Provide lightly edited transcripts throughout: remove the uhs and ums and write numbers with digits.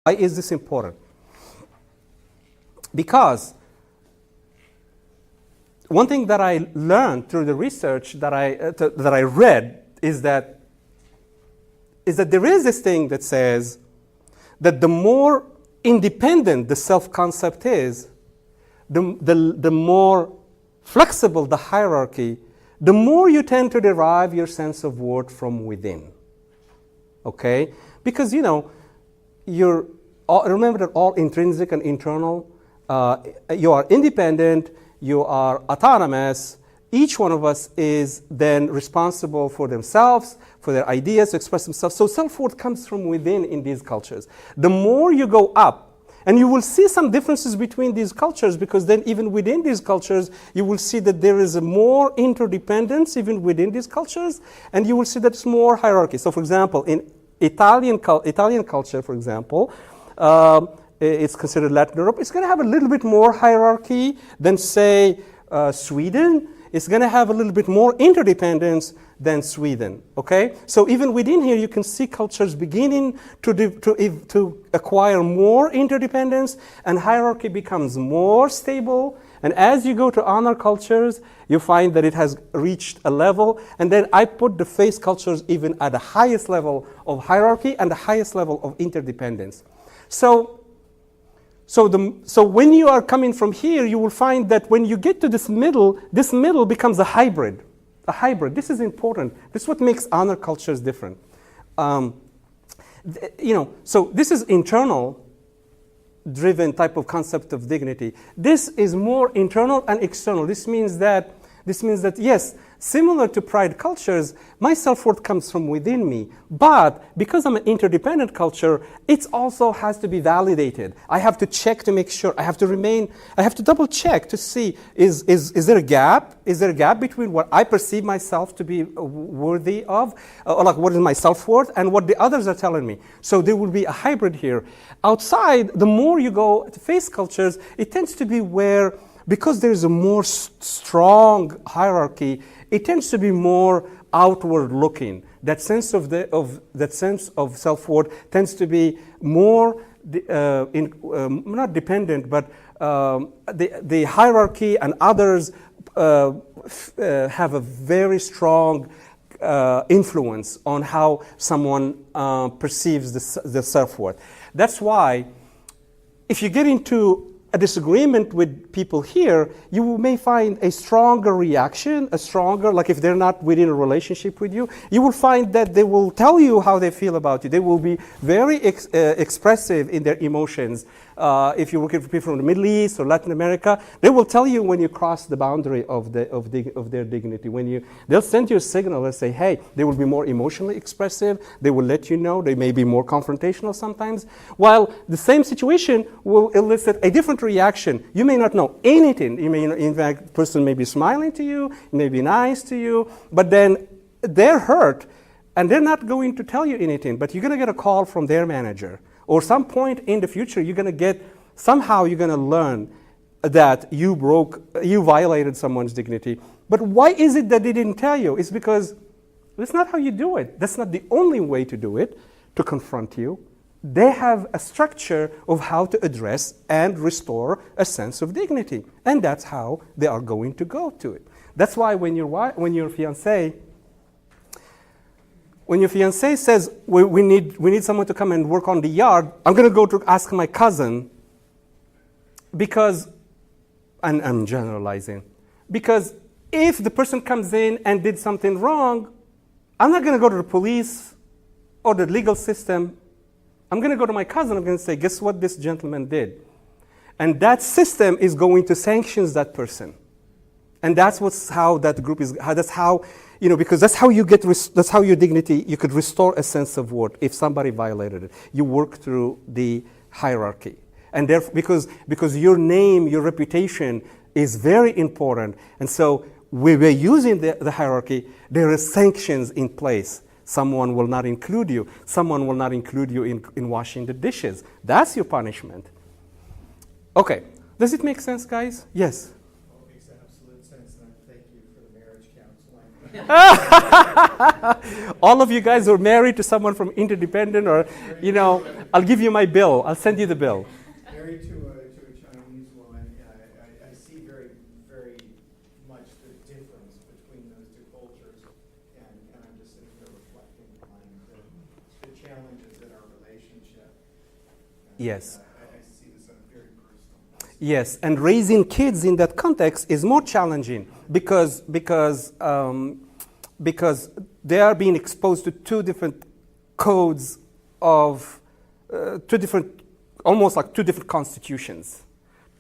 Why is this important? Because one thing that I learned through the research that I read is that there is this thing that says that the more independent the self-concept is, the more flexible the hierarchy, the more you tend to derive your sense of worth from within. Okay? Because, remember that all intrinsic and internal, you are independent, you are autonomous. Each one of us is then responsible for themselves, for their ideas, to express themselves. So self-worth comes from within in these cultures. The more you go up, and you will see some differences between these cultures, because then even within these cultures, you will see that there is a more interdependence even within these cultures, and you will see that it's more hierarchy. So for example, in Italian culture, for example, it's considered Latin Europe, it's going to have a little bit more hierarchy than, say, Sweden. It's going to have a little bit more interdependence than Sweden, okay? So even within here, you can see cultures beginning to acquire more interdependence, and hierarchy becomes more stable. And as you go to honor cultures, you find that it has reached a level. And then I put the face cultures even at the highest level of hierarchy and the highest level of interdependence. So when you are coming from here, you will find that when you get to this middle becomes a hybrid. A hybrid. This is important. This is what makes honor cultures different. So this is internal driven type of concept of dignity. This is more internal and external. This means that yes, similar to pride cultures, my self-worth comes from within me. But because I'm an interdependent culture, it also has to be validated. I have to check to make sure. I have to double check to see, is there a gap? Is there a gap between what I perceive myself to be worthy of, or like what is my self-worth, and what the others are telling me? So there will be a hybrid here. Outside, the more you go to face cultures, it tends to be where, because there's a more strong hierarchy, it tends to be more outward looking. That sense of self-worth tends to be more not dependent, but the hierarchy and others have a very strong influence on how someone perceives the self-worth. That's why if you get into a disagreement with people here, you may find a stronger reaction, like if they're not within a relationship with you, you will find that they will tell you how they feel about you. They will be very expressive in their emotions. If you're working for people from the Middle East or Latin America, they will tell you when you cross the boundary of their dignity. They'll send you a signal and say, hey, they will be more emotionally expressive. They will let you know. They may be more confrontational sometimes. While the same situation will elicit a different reaction. You may not know anything. In fact, the person may be smiling to you, may be nice to you, but then they're hurt and they're not going to tell you anything, but you're going to get a call from their manager. Or some point in the future, you're going to learn that you violated someone's dignity. But why is it that they didn't tell you? It's because that's not how you do it. That's not the only way to do it, to confront you. They have a structure of how to address and restore a sense of dignity. And that's how they are going to go to it. That's why when your fiancé says, we need someone to come and work on the yard, I'm going to go to ask my cousin because, and I'm generalizing, because if the person comes in and did something wrong, I'm not going to go to the police or the legal system. I'm going to go to my cousin. I'm going to say, guess what this gentleman did? And that system is going to sanction that person. And that's how that group is. That's how, because that's how you get. That's how your dignity. You could restore a sense of worth if somebody violated it. You work through the hierarchy, and therefore, because your name, your reputation is very important. And so we're using the hierarchy. There are sanctions in place. Someone will not include you. Someone will not include you in washing the dishes. That's your punishment. Okay. Does it make sense, guys? Yes. Well, it makes absolute sense, and I thank you for the marriage counseling. All of you guys who are married to someone from interdependent, or, you know, I'll give you my bill. I'll send you the bill. Married to a Chinese woman, I see very, very much the difference between those two cultures, and I'm just sitting here reflecting on the challenges in our relationship. And, Yes. I see this on a very personal basis. Yes, and raising kids in that context is more challenging because they are being exposed to two different codes of almost like two different constitutions,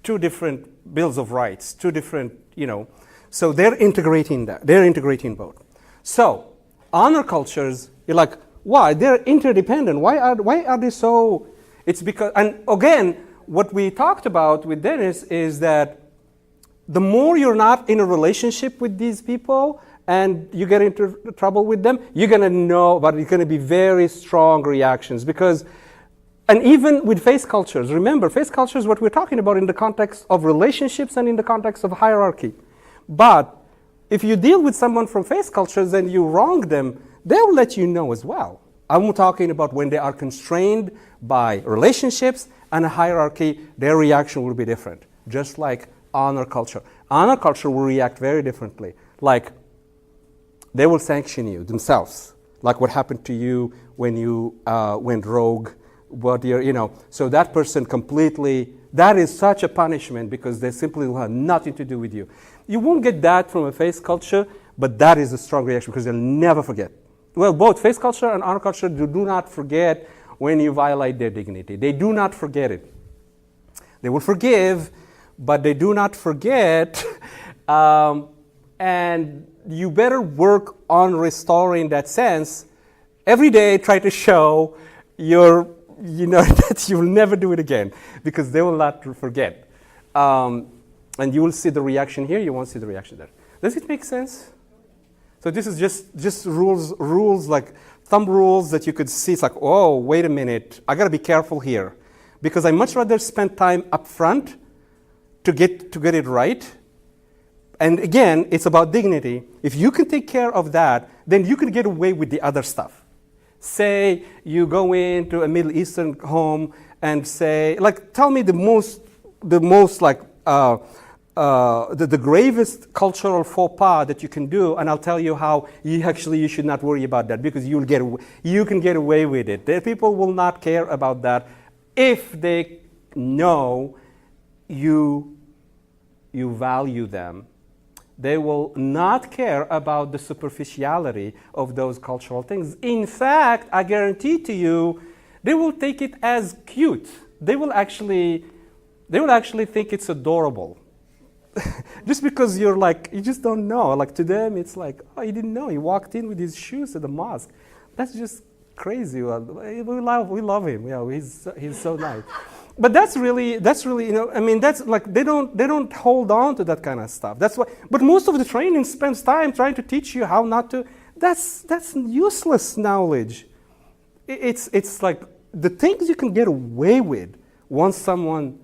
two different bills of rights, two different, you know, so they're integrating that. They're integrating both. So honor cultures, you're like, why? They're interdependent. Why are they so? It's because, and again, what we talked about with Dennis is that the more you're not in a relationship with these people and you get into trouble with them, you're going to know, but it's going to be very strong reactions. Because, and even with face cultures, remember, face cultures, what we're talking about in the context of relationships and in the context of hierarchy. But if you deal with someone from face cultures and you wrong them, they'll let you know as well. I'm talking about when they are constrained by relationships and a hierarchy, their reaction will be different, just like honor culture. Honor culture will react very differently. Like, they will sanction you themselves, like what happened to you when you went rogue. What you're, you know, so that person completely, that is such a punishment because they simply will have nothing to do with you. You won't get that from a face culture, but that is a strong reaction because they'll never forget. Well, both face culture and honor culture do not forget when you violate their dignity. They do not forget it. They will forgive, but they do not forget. And you better work on restoring that sense. Every day, try to show that you'll never do it again because they will not forget. And you will see the reaction here, you won't see the reaction there. Does it make sense? So this is just rules like thumb rules that you could see. It's like, oh, wait a minute, I gotta be careful here, because I much rather spend time up front to get it right. And again, it's about dignity. If you can take care of that, then you can get away with the other stuff. Say you go into a Middle Eastern home and say, like, tell me the most like the gravest cultural faux pas that you can do, and I'll tell you how you should not worry about that because you can get away with it. The people will not care about that if they know you value them. They will not care about the superficiality of those cultural things. In fact, I guarantee to you, they will take it as cute. They will actually think it's adorable. Just because you just don't know. Like to them, it's like, oh, you didn't know. He walked in with his shoes to the mosque. That's just crazy. We love him. Yeah, he's so nice. But that's really, I mean, that's like they don't hold on to that kind of stuff. That's why. But most of the training spends time trying to teach you how not to. That's useless knowledge. It's like the things you can get away with once someone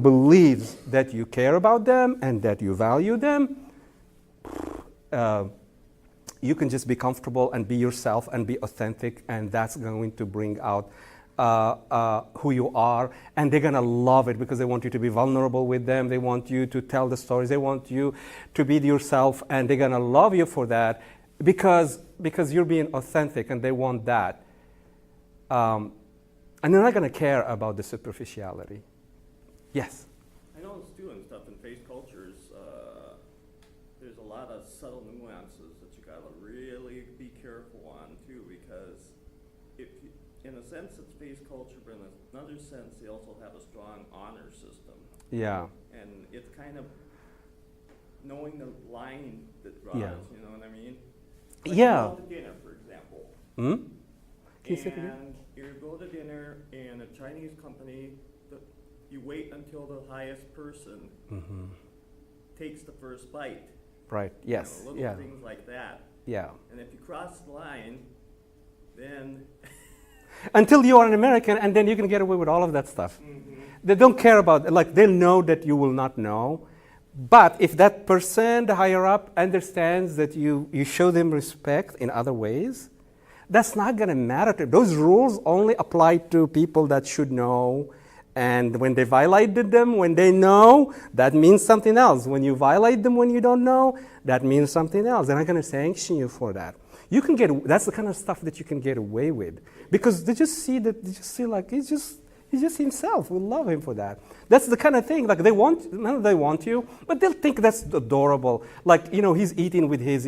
believes that you care about them and that you value them. You can just be comfortable and be yourself and be authentic, and that's going to bring out who you are, and they're going to love it because they want you to be vulnerable with them. They want you to tell the stories. They want you to be yourself, and they're going to love you for that because you're being authentic, and they want that. And they're not going to care about the superficiality. Yes? I noticed too in stuff in face cultures, there's a lot of subtle nuances that you gotta really be careful on too, because in a sense it's face culture, but in another sense they also have a strong honor system. Yeah. And it's kind of knowing the line that draws, Yeah. you know what I mean? Like Yeah. You go to dinner, for example. Hmm? Can you say it again? And you go to dinner in a Chinese company, you wait until the highest person takes the first bite. Right. Yes. Little Yeah. things like that. Yeah. And if you cross the line, then Until you are an American, and then you can get away with all of that stuff. They don't care about, like, they'll know that you will not know, But if that person, the higher up, understands that you show them respect in other ways, that's not going to matter to them. Those rules only apply to people that should know. And when they violated them, when they know, that means something else. When you violate them when you don't know, that means something else. They're not going to sanction you for that. You can get, that's the kind of stuff that you can get away with. Because they just see like he's just himself. We love him for that. That's the kind of thing, like they want you, but they'll think that's adorable. Like, he's eating with his,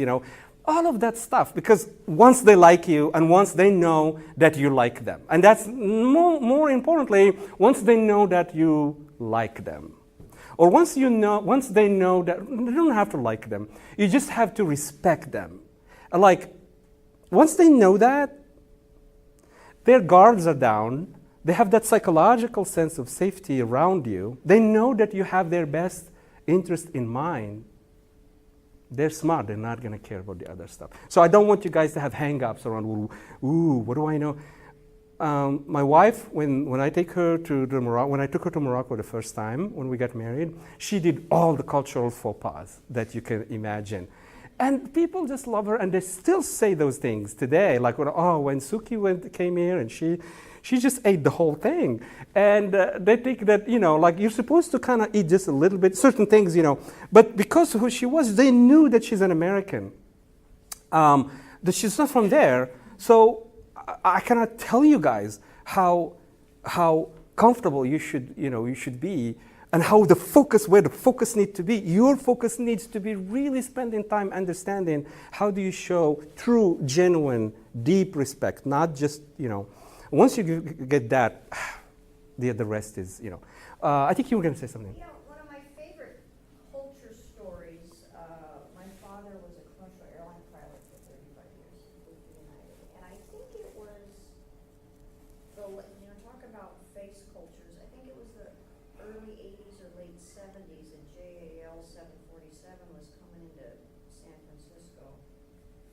all of that stuff. Because once they like you and once they know that you like them. And that's more importantly, once they know that you like them. Or once they know that, you don't have to like them. You just have to respect them. Like, once they know that, their guards are down. They have that psychological sense of safety around you. They know that you have their best interest in mind. They're smart. They're not going to care about the other stuff. So I don't want you guys to have hang-ups around, ooh, what do I know? My wife, when I took her to Morocco the first time, when we got married, she did all the cultural faux pas that you can imagine. And people just love her, and they still say those things today. Like, when Suki came here, and she just ate the whole thing. And they think that, like you're supposed to kind of eat just a little bit, certain things, But because of who she was, they knew that she's an American, that she's not from there. So I cannot tell you guys how comfortable you should be, and where the focus needs to be. Your focus needs to be really spending time understanding how do you show true, genuine, deep respect, not just, Once you get that, the rest is, I think you were going to say something. Yeah, one of my favorite culture stories, my father was a commercial airline pilot for 35 years with United. And I think it was, talk about face cultures, I think it was the early 80s or late 70s, and JAL 747 was coming into San Francisco.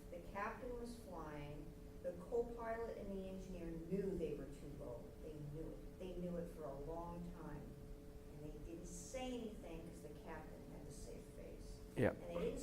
The captain was flying, the co-pilot and the engineer knew they were too low. They knew it. They knew it for a long time. And they didn't say anything because the captain had to save face. Yeah. And they didn't